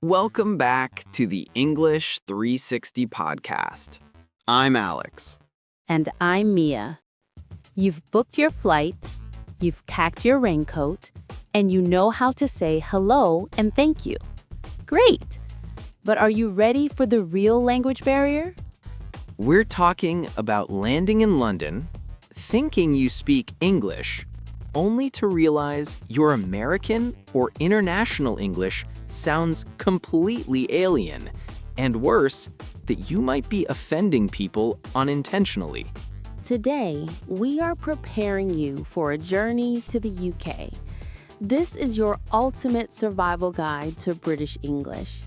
Welcome back to the English 360 podcast. I'm Alex. And I'm Mia. You've booked your flight, you've packed your raincoat, and you know how to say hello and thank you. Great! But are you ready for the real language barrier? We're talking about landing in London, thinking you speak English, only to realize your American or international English sounds completely alien, and worse, that you might be offending people unintentionally. Today, we are preparing you for a journey to the UK. This is your ultimate survival guide to British English,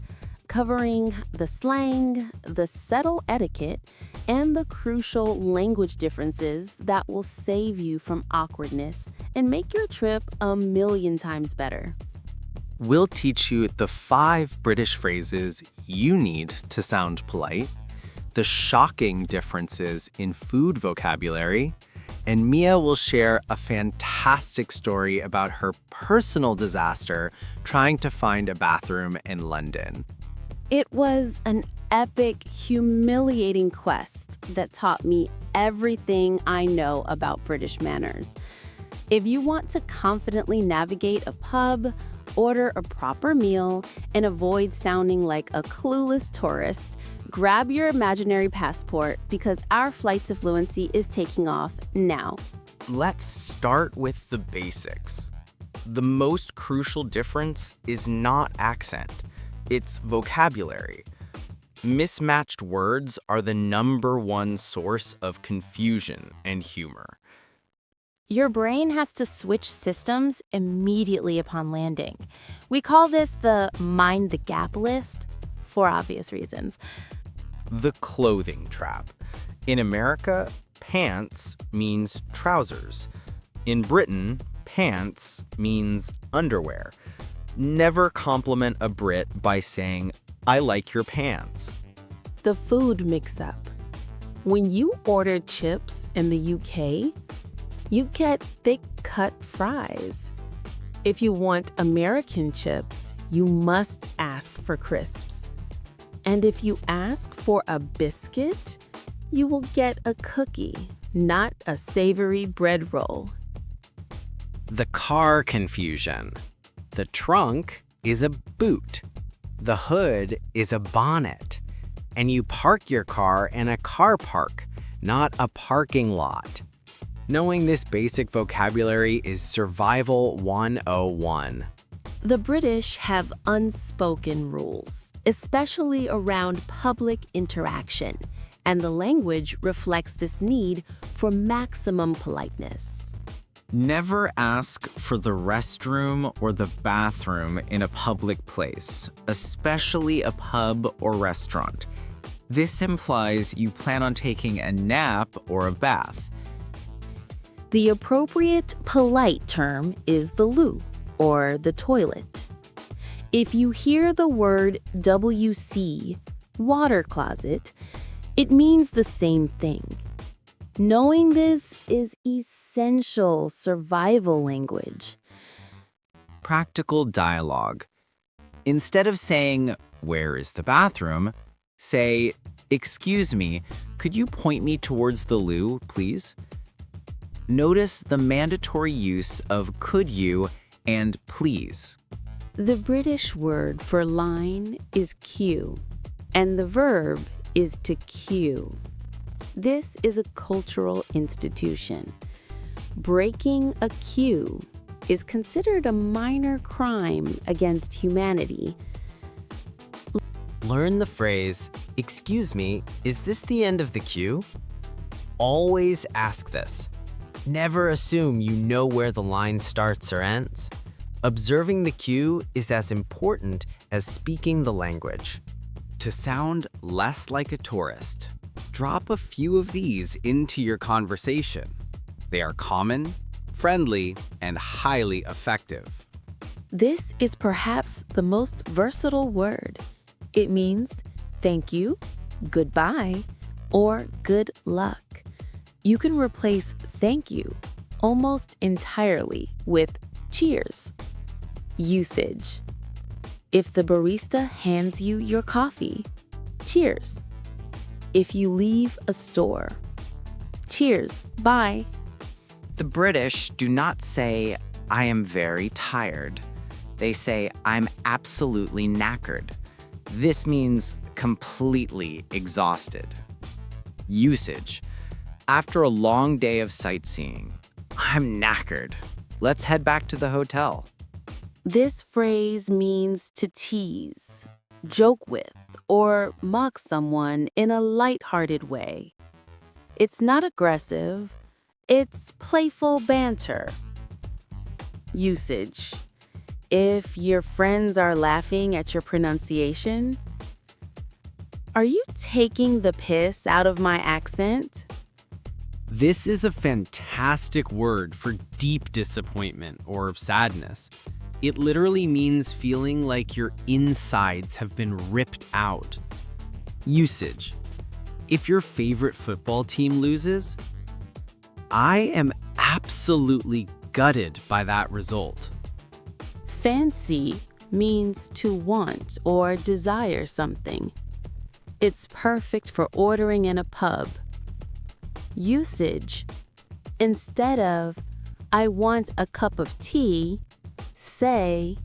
covering the slang, the subtle etiquette, and the crucial language differences that will save you from awkwardness and make your trip a million times better. We'll teach you the 5 British phrases you need to sound polite, the shocking differences in food vocabulary, and Mia will share a fantastic story about her personal disaster trying to find a bathroom in London. It was an epic, humiliating quest that taught me everything I know about British manners. If you want to confidently navigate a pub, order a proper meal, and avoid sounding like a clueless tourist, grab your imaginary passport because our flight to Fluency is taking off now. Let's start with the basics. The most crucial difference is not accent, it's vocabulary. Mismatched words are the #1 source of confusion and humor. Your brain has to switch systems immediately upon landing. We call this the mind the gap list for obvious reasons. The clothing trap. In America, pants means trousers. In Britain, pants means underwear. Never compliment a Brit by saying, "I like your pants." The food mix-up. When you order chips in the UK, you get thick-cut fries. If you want American chips, you must ask for crisps. And if you ask for a biscuit, you will get a cookie, not a savory bread roll. The car confusion. The trunk is a boot. The hood is a bonnet. And you park your car in a car park, not a parking lot. Knowing this basic vocabulary is Survival 101. The British have unspoken rules, especially around public interaction, and the language reflects this need for maximum politeness. Never ask for the restroom or the bathroom in a public place, especially a pub or restaurant. This implies you plan on taking a nap or a bath. The appropriate polite term is the loo, or the toilet. If you hear the word WC, water closet, it means the same thing. Knowing this is essential survival language. Practical dialogue. Instead of saying, "Where is the bathroom?" say, "Excuse me, could you point me towards the loo, please?" Notice the mandatory use of could you and please. The British word for line is queue, and the verb is to queue. This is a cultural institution. Breaking a queue is considered a minor crime against humanity. Learn the phrase, "Excuse me, is this the end of the queue?" Always ask this. Never assume you know where the line starts or ends. Observing the cue is as important as speaking the language. To sound less like a tourist, drop a few of these into your conversation. They are common, friendly, and highly effective. This is perhaps the most versatile word. It means thank you, goodbye, or good luck. You can replace thank you almost entirely with cheers. Usage. If the barista hands you your coffee, cheers. If you leave a store, cheers, bye. The British do not say, I am very tired. They say, I'm absolutely knackered. This means completely exhausted. Usage. After a long day of sightseeing, I'm knackered. Let's head back to the hotel. This phrase means to tease, joke with, or mock someone in a lighthearted way. It's not aggressive, it's playful banter. Usage. If your friends are laughing at your pronunciation, are you taking the piss out of my accent? This is a fantastic word for deep disappointment or sadness. It literally means feeling like your insides have been ripped out. Usage. If your favorite football team loses, I am absolutely gutted by that result. Fancy means to want or desire something. It's perfect for ordering in a pub. Usage. Instead of, I want a cup of tea, say,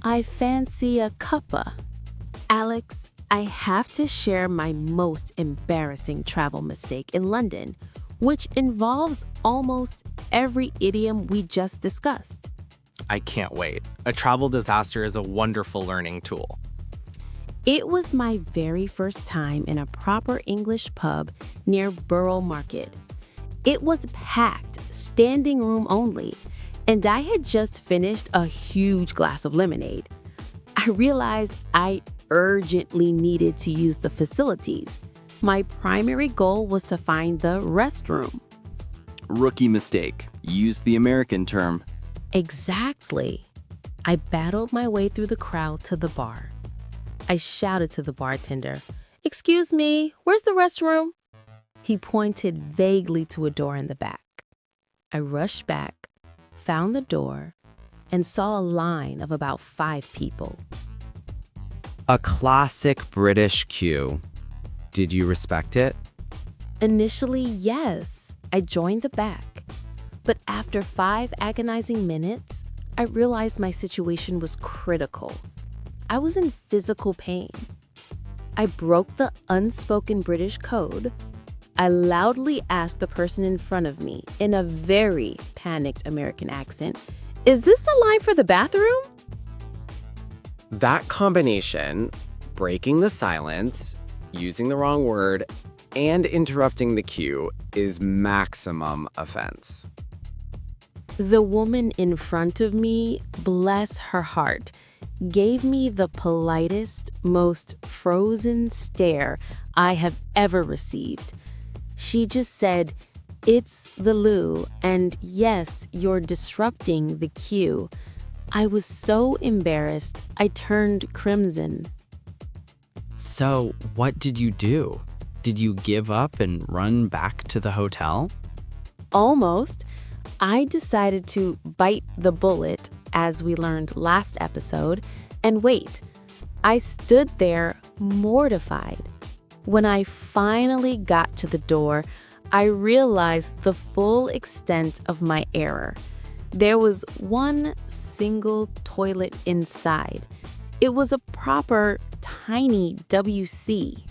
I fancy a cuppa. Alex, I have to share my most embarrassing travel mistake in London, which involves almost every idiom we just discussed. I can't wait. A travel disaster is a wonderful learning tool. It was my very first time in a proper English pub near Borough Market. It was packed, standing room only, and I had just finished a huge glass of lemonade. I realized I urgently needed to use the facilities. My primary goal was to find the restroom. Rookie mistake. Use the American term. Exactly. I battled my way through the crowd to the bar. I shouted to the bartender, "Excuse me, where's the restroom?" He pointed vaguely to a door in the back. I rushed back, found the door, and saw a line of about 5 people. A classic British cue. Did you respect it? Initially, yes, I joined the back. But after 5 agonizing minutes, I realized my situation was critical. I was in physical pain. I broke the unspoken British code. I loudly asked the person in front of me in a very panicked American accent, "Is this the line for the bathroom?" That combination, breaking the silence, using the wrong word, and interrupting the cue is maximum offense. The woman in front of me, bless her heart, gave me the politest, most frozen stare I have ever received. She just said, "It's the loo, and yes, you're disrupting the cue." I was so embarrassed, I turned crimson. So, what did you do? Did you give up and run back to the hotel? Almost. I decided to bite the bullet, as we learned last episode, and wait. I stood there mortified. When I finally got to the door, I realized the full extent of my error. There was one single toilet inside. It was a proper tiny WC.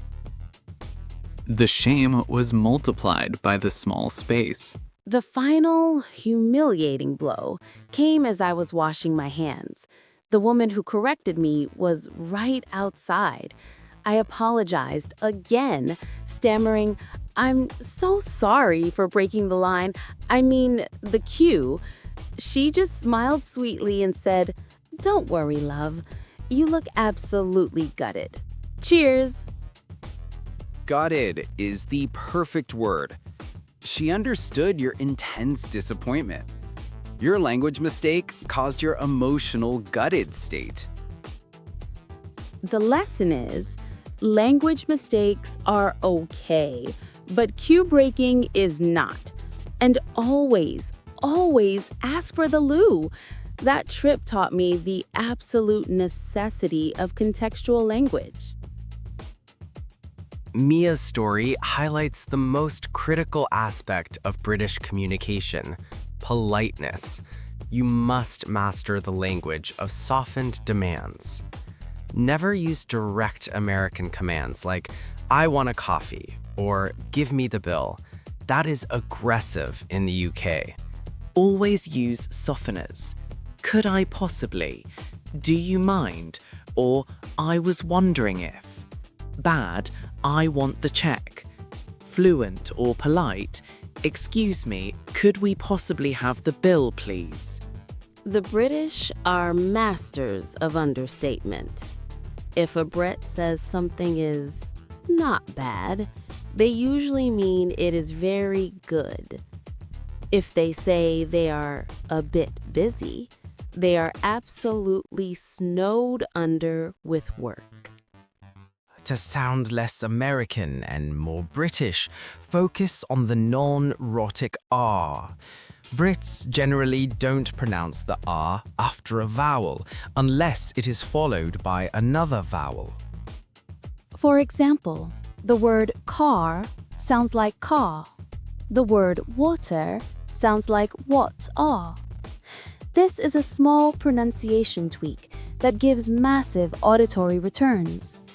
The shame was multiplied by the small space. The final humiliating blow came as I was washing my hands. The woman who corrected me was right outside. I apologized again, stammering, "I'm so sorry for breaking the line. I mean, the cue." She just smiled sweetly and said, "Don't worry, love. You look absolutely gutted. Cheers." Gutted is the perfect word. She understood your intense disappointment. Your language mistake caused your emotional gutted state. The lesson is, language mistakes are okay, but cue breaking is not. And always, always ask for the loo. That trip taught me the absolute necessity of contextual language. Mia's story highlights the most critical aspect of British communication: politeness. You must master the language of softened demands. Never use direct American commands like, "I want a coffee," or "give me the bill." That is aggressive in the UK. Always use softeners. Could I possibly? Do you mind? Or I was wondering if. Bad, I want the check. Fluent or polite, excuse me, could we possibly have the bill, please? The British are masters of understatement. If a Brit says something is not bad, they usually mean it is very good. If they say they are a bit busy, they are absolutely snowed under with work. To sound less American and more British, focus on the non-rhotic R. Brits generally don't pronounce the R after a vowel unless it is followed by another vowel. For example, the word car sounds like car. The word water sounds like what are. This is a small pronunciation tweak that gives massive auditory returns.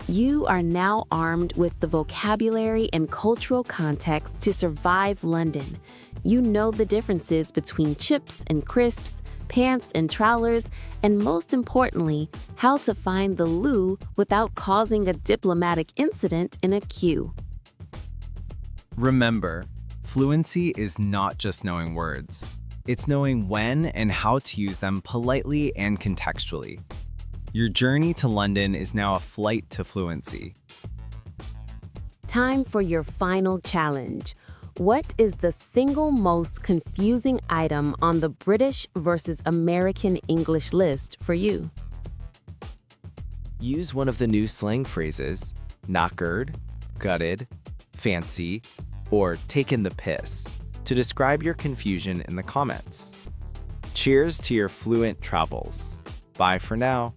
You are now armed with the vocabulary and cultural context to survive London. You know the differences between chips and crisps, pants and trousers, and most importantly, how to find the loo without causing a diplomatic incident in a queue. Remember, fluency is not just knowing words. It's knowing when and how to use them politely and contextually. Your journey to London is now a flight to fluency. Time for your final challenge. What is the single most confusing item on the British versus American English list for you? Use one of the new slang phrases, knackered, gutted, fancy, or taken the piss, to describe your confusion in the comments. Cheers to your fluent travels. Bye for now.